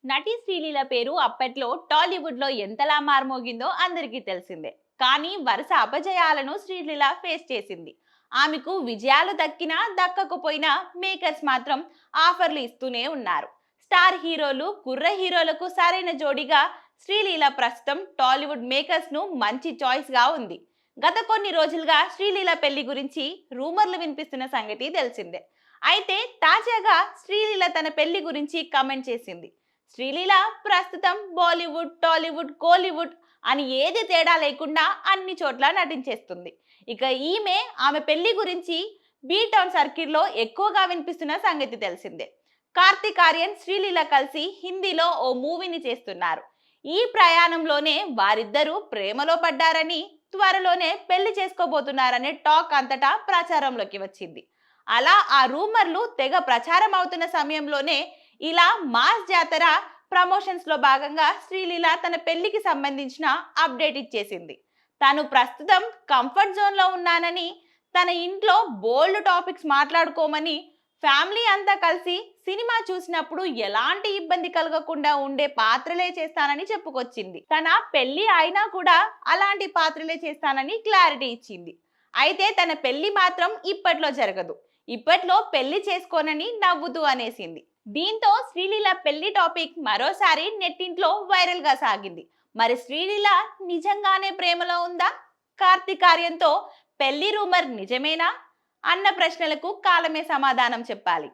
నటి శ్రీలీల పేరు అప్పట్లో టాలీవుడ్ లో ఎంతలా మార్మోగిందో అందరికీ తెలిసిందే. కానీ వరుస అపజయాలను శ్రీలీల ఫేస్ చేసింది. ఆమెకు విజయాలు దక్కినా దక్కకపోయినా మేకర్స్ మాత్రం ఆఫర్లు ఇస్తూనే ఉన్నారు. స్టార్ హీరోలు, కుర్ర హీరోలకు సరైన జోడిగా శ్రీలీల ప్రస్తుతం టాలీవుడ్ మేకర్స్ ను మంచి చాయిస్ గా ఉంది. గత కొన్ని రోజులుగా శ్రీలీల పెళ్లి గురించి రూమర్లు వినిపిస్తున్న సంగతి తెలిసిందే. అయితే తాజాగా శ్రీలీల తన పెళ్లి గురించి కమెంట్ చేసింది. శ్రీలీల ప్రస్తుతం బాలీవుడ్, టాలీవుడ్, కోలీవుడ్ అని ఏది తేడా లేకుండా అన్ని చోట్ల నటించేస్తుంది. ఇక ఆమె పెళ్లి గురించి బీ టౌన్ సర్కిల్లో ఎక్కువగా వినిపిస్తున్న సంగతి తెలిసిందే. కార్తిక్ ఆర్యన్, శ్రీలీల కలిసి హిందీలో ఓ మూవీని చేస్తున్నారు. ఈ ప్రయాణంలోనే వారిద్దరూ ప్రేమలో పడ్డారని, త్వరలోనే పెళ్లి చేసుకోబోతున్నారనే టాక్ అంతటా ప్రచారంలోకి వచ్చింది. అలా ఆ రూమర్లు తెగ ప్రచారం అవుతున్న సమయంలోనే ఇలా మాస్ జాతర ప్రమోషన్స్ లో భాగంగా శ్రీలీల తన పెళ్లికి సంబంధించిన అప్డేట్ ఇచ్చేసింది. తాను ప్రస్తుతం కంఫర్ట్ జోన్ లో ఉన్నానని, తన ఇంట్లో బోల్డ్ టాపిక్స్ మాట్లాడుకోమని, ఫ్యామిలీ అంతా కలిసి సినిమా చూసినప్పుడు ఎలాంటి ఇబ్బంది కలగకుండా ఉండే పాత్రలే చేస్తానని చెప్పుకొచ్చింది. తన పెళ్లి అయినా కూడా అలాంటి పాత్రలే చేస్తానని క్లారిటీ ఇచ్చింది. అయితే తన పెళ్లి మాత్రం ఇప్పట్లో జరగదు, ఇప్పట్లో పెళ్లి చేసుకోనని నవ్వుతూ అనేసింది. దీంతో శ్రీలీల పెళ్లి టాపిక్ మరోసారి నెట్టింట్లో వైరల్ గా సాగింది. మరి శ్రీలీల నిజంగానే ప్రేమలో ఉందా? కార్తీక్ ఆర్యన్తో పెళ్లి రూమర్ నిజమేనా అన్న ప్రశ్నలకు కాలమే సమాధానం చెప్పాలి.